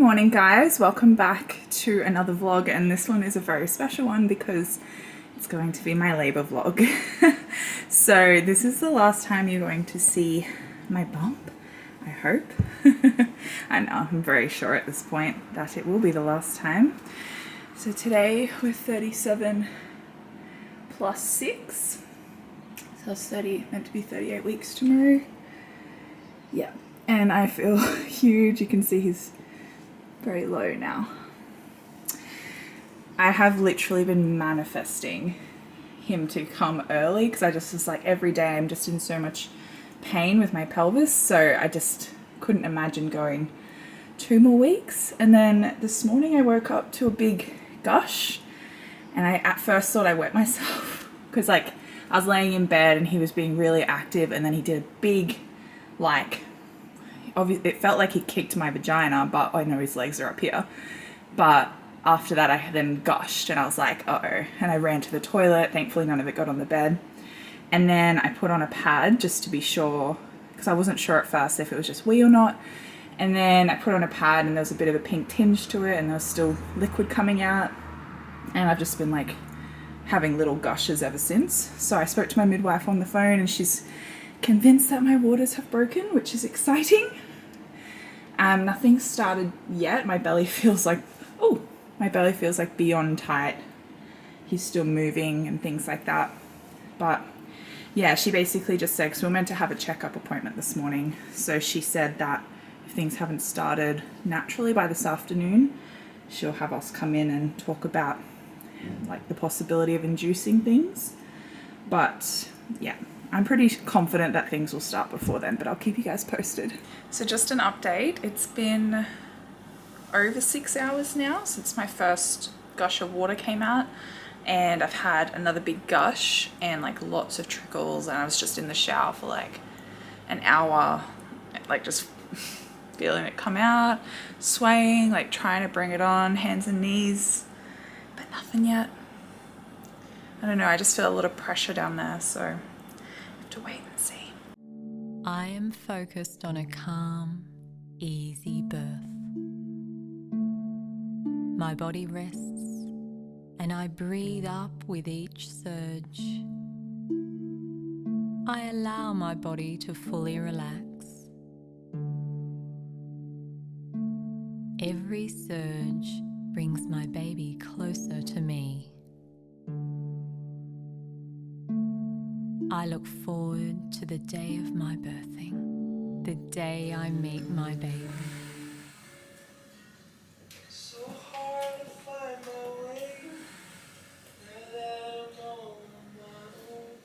Morning guys, welcome back to another vlog, and this one is a very special one because it's going to be my labor vlog. So this is the last time you're going to see my bump, I hope. I know, I'm very sure at this point that it will be the last time. So today we're 37 plus 6, so it's meant to be 38 weeks tomorrow. Yeah, and I feel huge. You can see he's very low now. I have literally been manifesting him to come early because I just was like, every day I'm just in so much pain with my pelvis, so I just couldn't imagine going 2 more weeks. And then this morning I woke up to a big gush, and I at first thought I wet myself because like I was laying in bed and he was being really active, and then he did a big, like, it felt like he kicked my vagina, but I know his legs are up here. But after that I then gushed and I was like, uh-oh, and I ran to the toilet. Thankfully none of it got on the bed. And then I put on a pad just to be sure, because I wasn't sure at first if it was just wee or not. And then I put on a pad and there was a bit of a pink tinge to it, and there was still liquid coming out, and I've just been like having little gushes ever since. So I spoke to my midwife on the phone and she's convinced that my waters have broken, which is exciting. Nothing's started yet. My belly feels like, beyond tight. He's still moving and things like that. But yeah, she basically just said, because we were meant to have a checkup appointment this morning, so she said that if things haven't started naturally by this afternoon, she'll have us come in and talk about like the possibility of inducing things. But yeah, I'm pretty confident that things will start before then, but I'll keep you guys posted. So just an update, it's been over 6 hours now since my first gush of water came out, and I've had another big gush and like lots of trickles, and I was just in the shower for like an hour, like just feeling it come out, swaying, like trying to bring it on, hands and knees, but nothing yet. I don't know, I just feel a lot of pressure down there, so I have to wait and see. I am focused on a calm, easy birth. My body rests, and I breathe up with each surge. I allow my body to fully relax. Every surge brings my baby closer to me. I look forward to the day of my birthing, the day I meet my baby. So hard to find my way, now that I'm on my own.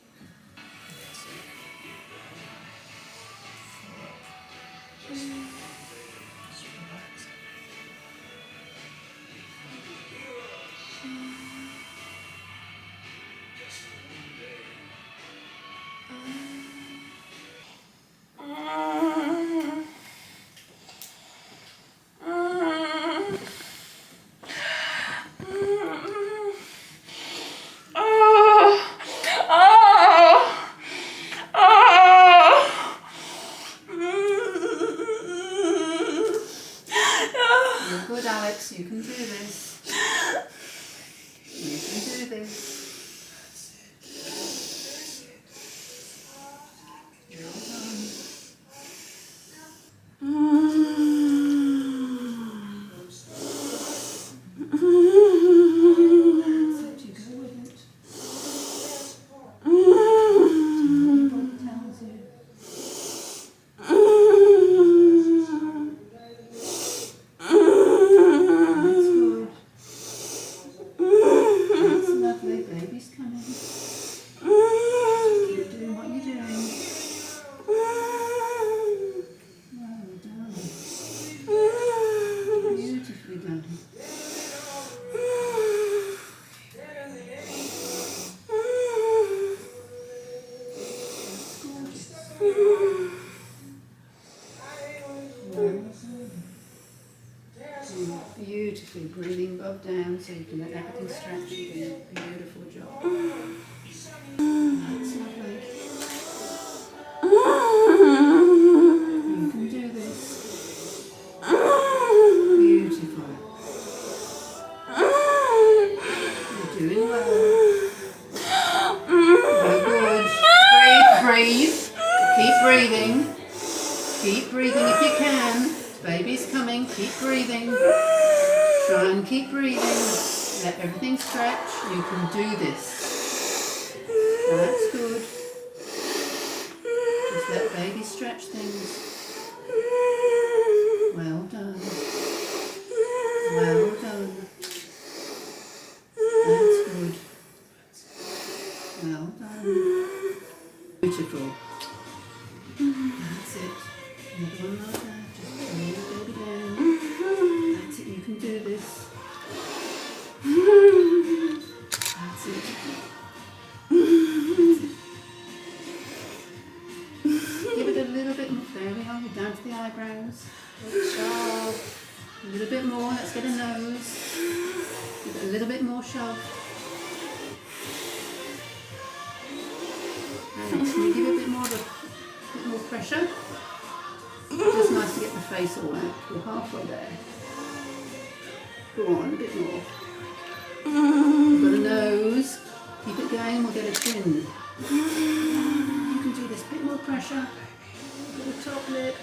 Just relax. You're good, Alex. You can do this. You can do this. You're all done. Said you go with it. Do what your body tells you. That's good. That's lovely. Baby's coming. Just keep doing what you're doing. Well done. Beautifully done. That's gorgeous. Beautifully breathing above down so you can let everything stretch. You do a beautiful job. That's lovely. You can do this. Beautiful. coming. Keep breathing. Try and keep breathing. Let everything stretch. You can do this. That's good. Just let baby stretch things. Well done. Well done. That's good. Well done. Beautiful. That's it. Another one like that. Just lay your baby down. That's it. You can do this. That's it. That's it. Give it a little bit more. There we are. We're down to the eyebrows. Good job. A little bit more. Let's get a nose. Give it a little bit more shove. And can you give it a bit more pressure? Just nice to get the face all out. We're halfway there. Go on, a bit more. We've got a nose. Keep it going, we'll get a chin. You can do this. Bit more pressure. Little top lip.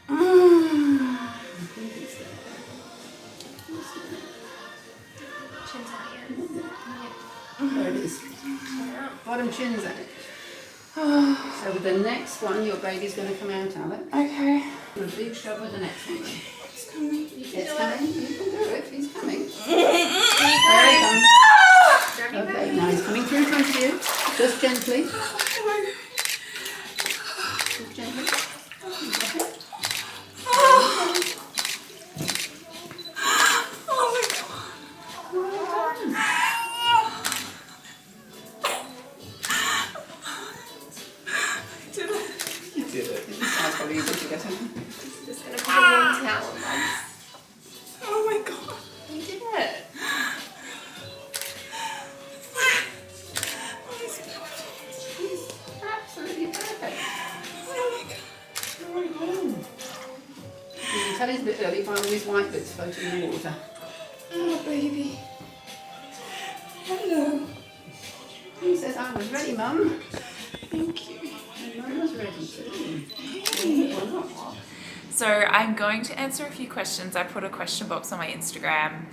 I think it's there. It's there. Chin's out here. There it is. Bottom chin's out. So with the next one, your baby's going to come out, Alex. Okay. A big shove with the next one. It's coming. It's coming. You can do it. He's coming. There There he comes. Grab your Okay, baby. now he's coming through in front of you. Just gently. Oh Just gently. You got it? my god. Well done. I did it. You did it. This sounds probably easy to get him. Just gonna put a warm towel on. Oh my god. You did it. He's absolutely perfect. Oh my god. Very good. You can tell he's a bit early by all these white bits floating in the water. Oh baby. Hello. He says, I was ready, Mum. Thank you. And Mum was ready too. Or not. So I'm going to answer a few questions. I put a question box on my Instagram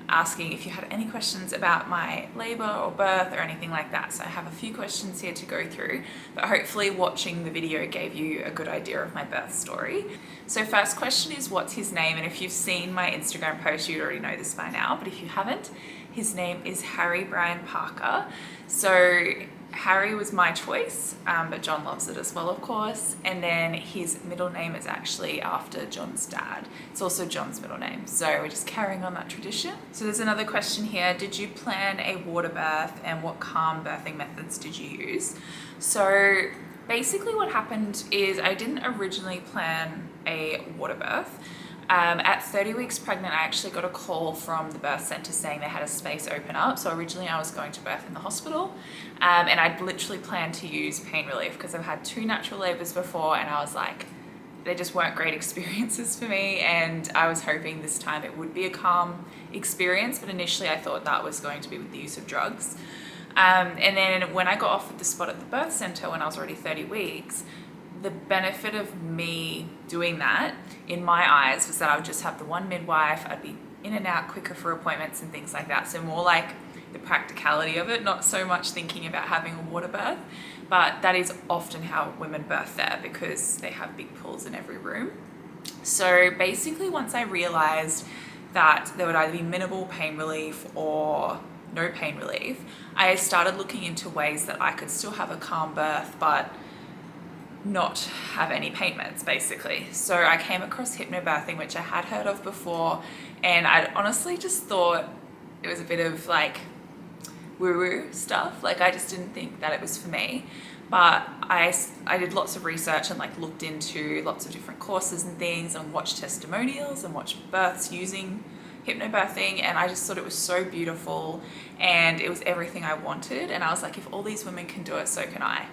asking if you had any questions about my labour or birth or anything like that. So I have a few questions here to go through, but hopefully watching the video gave you a good idea of my birth story. So first question is, what's his name? And if you've seen my Instagram post, you'd already know this by now, but if you haven't, his name is Harry Brian Parker. So Harry was my choice, but John loves it as well, of course. And then his middle name is actually after John's dad. It's also John's middle name. So we're just carrying on that tradition. So there's another question here. Did you plan a water birth and what calm birthing methods did you use? So basically what happened is I didn't originally plan a water birth. At 30 weeks pregnant, I actually got a call from the birth centre saying they had a space open up. So originally I was going to birth in the hospital, and I'd literally planned to use pain relief because I've had 2 natural labours before, and I was like, they just weren't great experiences for me, and I was hoping this time it would be a calm experience, but initially I thought that was going to be with the use of drugs. And then when I got offered the spot at the birth centre when I was already 30 weeks, the benefit of me doing that in my eyes was that I would just have the one midwife. I'd be in and out quicker for appointments and things like that. So more like the practicality of it, not so much thinking about having a water birth, but that is often how women birth there because they have big pools in every room. So basically once I realized that there would either be minimal pain relief or no pain relief, I started looking into ways that I could still have a calm birth but not have any pain meds, basically. So I came across hypnobirthing, which I had heard of before, and I'd honestly just thought it was a bit of like woo-woo stuff. Like I just didn't think that it was for me. But I did lots of research and like looked into lots of different courses and things and watched testimonials and watched births using hypnobirthing, and I just thought it was so beautiful and it was everything I wanted. And I was like, if all these women can do it, so can I.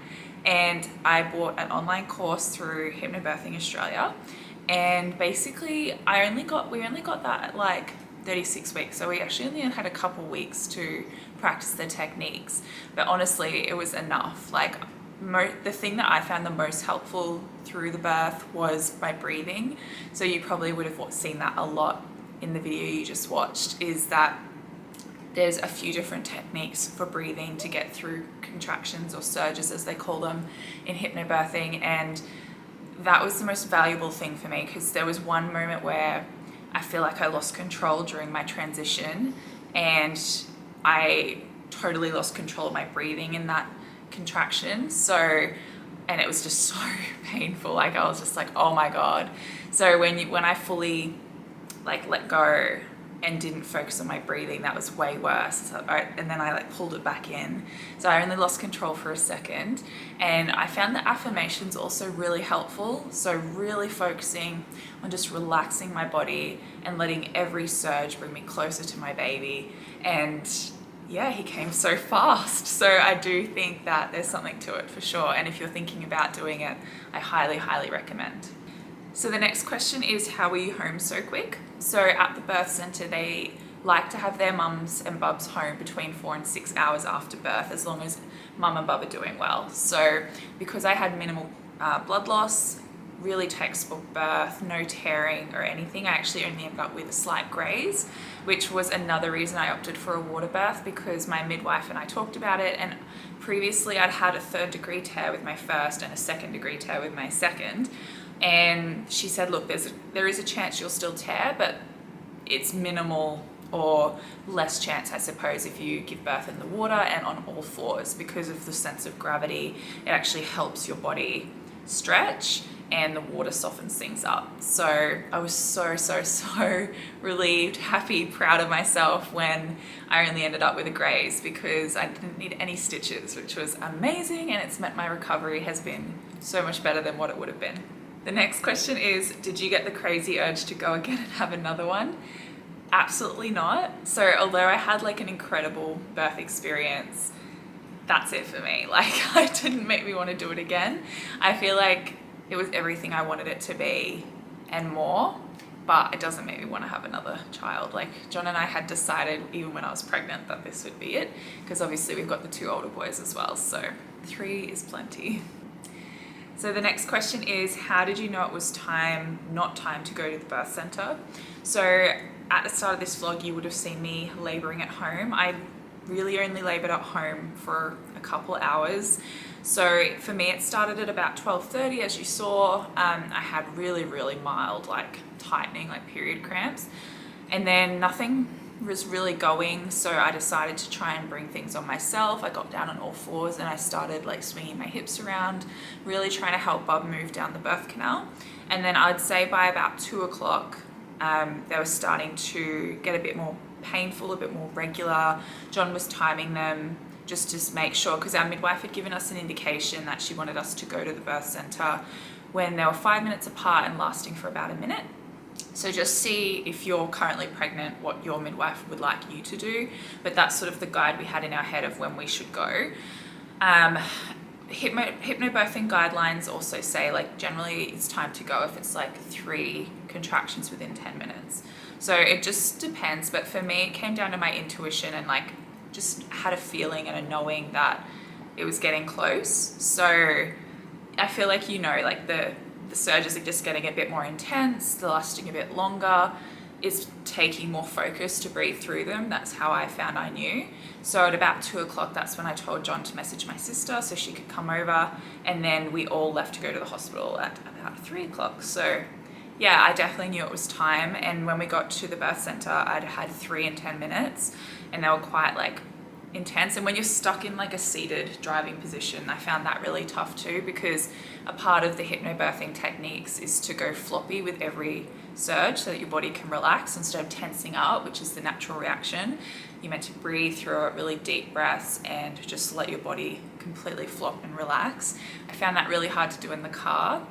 And I bought an online course through Hypnobirthing Australia, and basically we only got that at like 36 weeks, so we actually only had a couple weeks to practice the techniques, but honestly it was enough. Like the thing that I found the most helpful through the birth was my breathing. So you probably would have seen that a lot in the video you just watched, is that there's a few different techniques for breathing to get through contractions, or surges as they call them, in hypnobirthing. And that was the most valuable thing for me, because there was one moment where I feel like I lost control during my transition, and I totally lost control of my breathing in that contraction. So, and it was just so painful. Like I was just like, oh my God. So when I fully like let go and didn't focus on my breathing, that was way worse. So and then I like pulled it back in. So I only lost control for a second. And I found that affirmations also really helpful. So really focusing on just relaxing my body and letting every surge bring me closer to my baby. And yeah, he came so fast. So I do think that there's something to it for sure. And if you're thinking about doing it, I highly, highly recommend. So the next question is, how were you home so quick? So at the birth center, they like to have their mums and bubs home between 4 and 6 hours after birth, as long as mum and bub are doing well. So because I had minimal blood loss, really textbook birth, no tearing or anything, I actually only ended up with a slight graze, which was another reason I opted for a water birth, because my midwife and I talked about it, and previously I'd had a 3rd degree tear with my first and a 2nd degree tear with my second. And she said, look, there is a chance you'll still tear, but it's minimal, or less chance, I suppose, if you give birth in the water and on all fours, because of the sense of gravity. It actually helps your body stretch, and the water softens things up. So I was so relieved, happy, proud of myself when I only ended up with a graze, because I didn't need any stitches, which was amazing, and it's meant my recovery has been so much better than what it would have been. The next question is, did you get the crazy urge to go again and have another one? Absolutely not. So although I had like an incredible birth experience, that's it for me. Like, it didn't make me want to do it again. I feel like it was everything I wanted it to be and more, but it doesn't make me want to have another child. Like, John and I had decided even when I was pregnant that this would be it, because obviously we've got the 2 older boys as well, so 3 is plenty. So the next question is, how did you know it was not time to go to the birth center? So at the start of this vlog, you would have seen me laboring at home. I really only labored at home for a couple hours. So for me, it started at about 12:30, as you saw. I had really, really mild, like tightening, like period cramps, and then nothing was really going. So I decided to try and bring things on myself. I got down on all fours and I started like swinging my hips around, really trying to help Bub move down the birth canal. And then I'd say by about 2 o'clock, they were starting to get a bit more painful, a bit more regular. John was timing them just to make sure, because our midwife had given us an indication that she wanted us to go to the birth center when they were 5 minutes apart and lasting for about a minute. So just see, if you're currently pregnant, what your midwife would like you to do. But that's sort of the guide we had in our head of when we should go. Hypnobirthing guidelines also say, like, generally it's time to go if it's like 3 contractions within 10 minutes. So it just depends. But for me, it came down to my intuition, and like just had a feeling and a knowing that it was getting close. So I feel like, you know, like the surges are just getting a bit more intense, they're lasting a bit longer, it's taking more focus to breathe through them. That's how I found I knew. So at about 2 o'clock, that's when I told John to message my sister so she could come over, and then we all left to go to the hospital at about 3 o'clock. So yeah, I definitely knew it was time. And when we got to the birth center, I'd had 3 and 10 minutes, and they were quite like intense. And when you're stuck in like a seated driving position, I found that really tough too, because a part of the hypnobirthing techniques is to go floppy with every surge so that your body can relax instead of tensing up, which is the natural reaction. You're meant to breathe through it, really deep breaths, and just let your body completely flop and relax. I found that really hard to do in the car,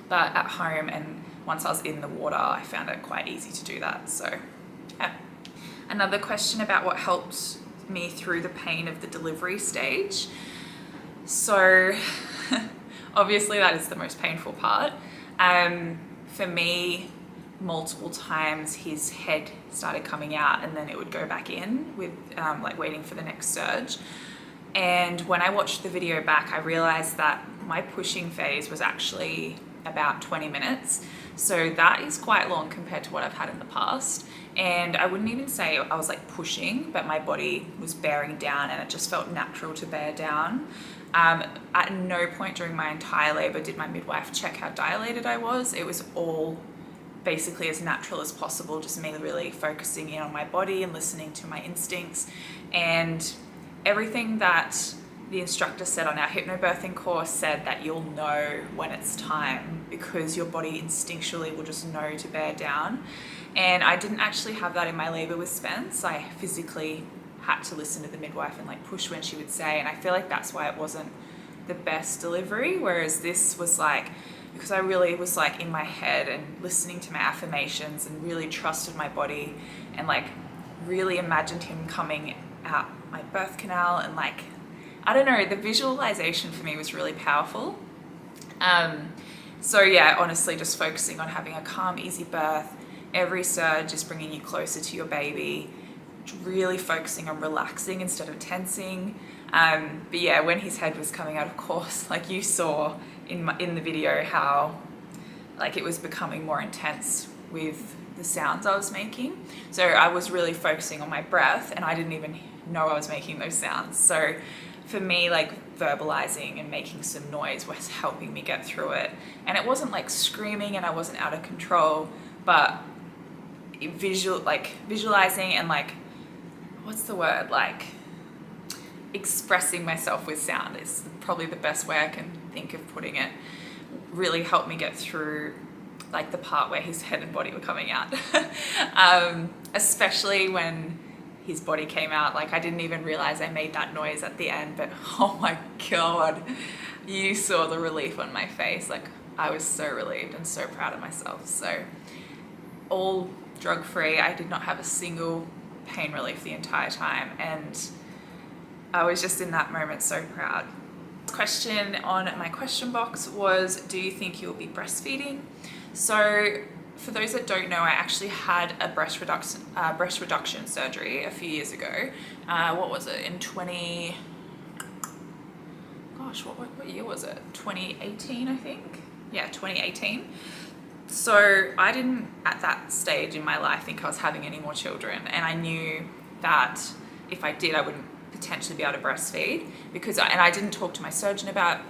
but at home and once I was in the water, I found it quite easy to do that. So yeah. Another question about what helped me through the pain of the delivery stage. So obviously that is the most painful part. For me, multiple times his head started coming out and then it would go back in with like waiting for the next surge. And when I watched the video back, I realized that my pushing phase was actually about 20 minutes. So that is quite long compared to what I've had in the past. And I wouldn't even say I was like pushing, but my body was bearing down and it just felt natural to bear down. At no point during my entire labor did my midwife check how dilated I was. It was all basically as natural as possible, just me really focusing in on my body and listening to my instincts. And everything that the instructor said on our hypnobirthing course said that you'll know when it's time because your body instinctually will just know to bear down. And I didn't actually have that in my labor with Spence. I physically had to listen to the midwife and like push when she would say, and I feel like that's why it wasn't the best delivery, whereas this was like, because I really was like in my head and listening to my affirmations and really trusted my body and like really imagined him coming out my birth canal, and like, I don't know, the visualization for me was really powerful. So yeah, honestly, just focusing on having a calm, easy birth, every surge just bringing you closer to your baby, really focusing on relaxing instead of tensing. But yeah, when his head was coming out, of course, like you saw in the video how like it was becoming more intense with the sounds I was making. So I was really focusing on my breath and I didn't even know I was making those sounds. So for me, like verbalizing and making some noise was helping me get through it. And it wasn't like screaming and I wasn't out of control, but visualizing and like, what's the word? Like expressing myself with sound is probably the best way I can think of putting it. Really helped me get through like the part where his head and body were coming out. Especially when his body came out, like I didn't even realize I made that noise at the end, but oh my God, you saw the relief on my face. Like I was so relieved and so proud of myself. So all drug-free, I did not have a single pain relief the entire time. And I was just in that moment so proud. Question on my question box was, do you think you'll be breastfeeding? So for those that don't know, I actually had a breast reduction surgery a few years ago. What was it, in what year was it? 2018, I think. Yeah, 2018. So I didn't, at that stage in my life, think I was having any more children. And I knew that if I did, I wouldn't potentially be able to breastfeed because I didn't talk to my surgeon about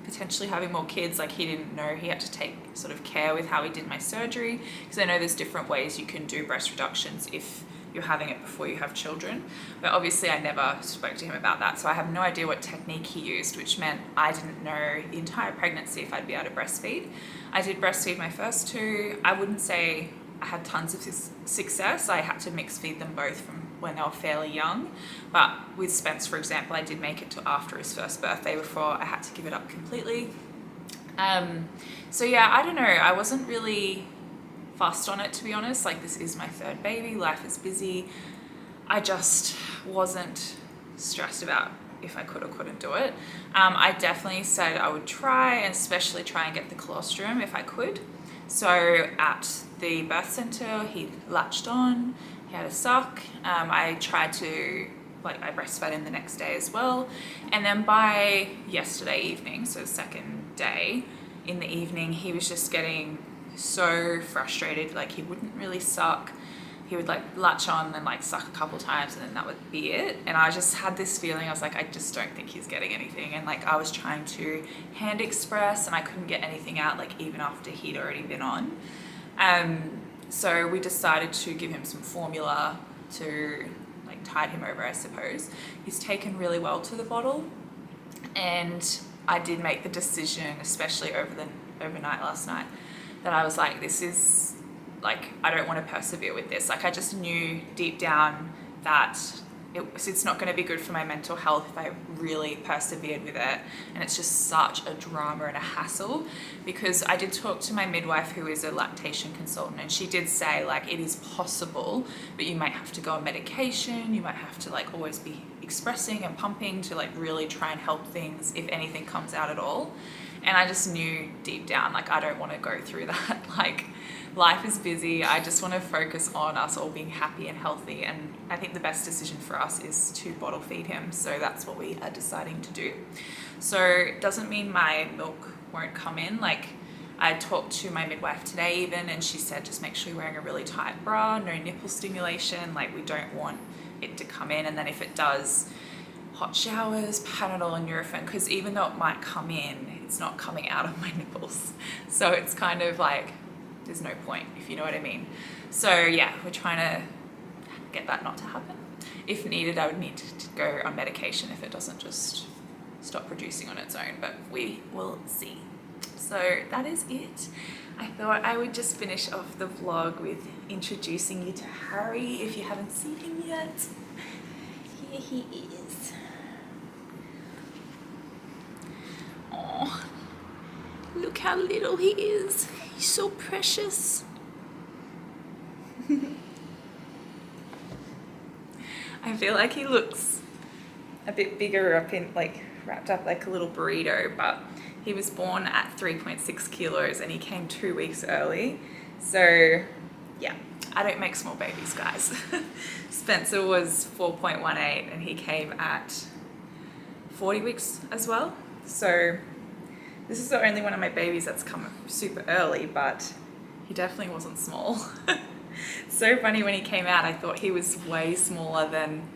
potentially having more kids. Like he didn't know, he had to take sort of care with how he did my surgery, because I know there's different ways you can do breast reductions if you're having it before you have children. But obviously I never spoke to him about that, so I have no idea what technique he used, which meant I didn't know the entire pregnancy if I'd be able to breastfeed. I did breastfeed my first two. I wouldn't say I had tons of success. I had to mix feed them both from when they were fairly young. But with Spence, for example, I did make it to after his first birthday before I had to give it up completely. So yeah, I don't know. I wasn't really fussed on it, to be honest. Like, this is my third baby. Life is busy. I just wasn't stressed about if I could or couldn't do it. I definitely said I would try, and especially try and get the colostrum if I could. So at the birth center, he latched on, he had a suck. I tried to, I breastfed him the next day as well. And then by yesterday evening, so the second day, in the evening, he was just getting so frustrated. Like, he wouldn't really suck. He would latch on and suck a couple times, and then that would be it. And I just had this feeling, I was like, I just don't think he's getting anything. And I was trying to hand express and I couldn't get anything out, even after he'd already been on. So we decided to give him some formula to tide him over, I suppose. He's taken really well to the bottle, and I did make the decision, especially overnight last night, that I was like, this is I don't want to persevere with this. I just knew deep down that it's not going to be good for my mental health if I really persevered with it. And it's just such a drama and a hassle, because I did talk to my midwife, who is a lactation consultant, and she did say it is possible, but you might have to go on medication. You might have to always be expressing and pumping to like really try and help things if anything comes out at all. And I just knew deep down, like, I don't want to go through that. Like, life is busy. I just want to focus on us all being happy and healthy. And I think the best decision for us is to bottle feed him. So that's what we are deciding to do. So it doesn't mean my milk won't come in. Like, I talked to my midwife today even, and she said, just make sure you're wearing a really tight bra, no nipple stimulation. Like, we don't want it to come in. And then if it does, hot showers, Panadol and Nurofen, because even though it might come in, it's not coming out of my nipples. So it's kind of like, there's no point, if you know what I mean. So yeah, we're trying to get that not to happen. If needed, I would need to go on medication if it doesn't just stop producing on its own, but we will see. So that is it. I thought I would just finish off the vlog with introducing you to Harry if you haven't seen him yet. Here he is. Oh, look how little he is. He's so precious. I feel like he looks a bit bigger up in, like, wrapped up like a little burrito, but he was born at 3.6 kilos and he came 2 weeks early. So yeah, I don't make small babies, guys. Spencer was 4.18 and he came at 40 weeks as well. So this is the only one of my babies that's come super early, but he definitely wasn't small. So funny, when he came out, I thought he was way smaller than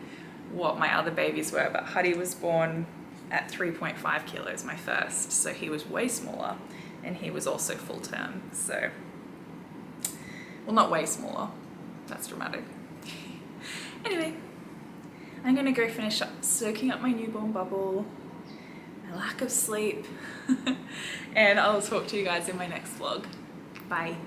what my other babies were, but Huddy was born at 3.5 kilos, my first, so he was way smaller, and he was also full term, so, well, not way smaller, that's dramatic. Anyway, I'm gonna go finish up soaking up my newborn bubble, my lack of sleep, and I'll talk to you guys in my next vlog. Bye.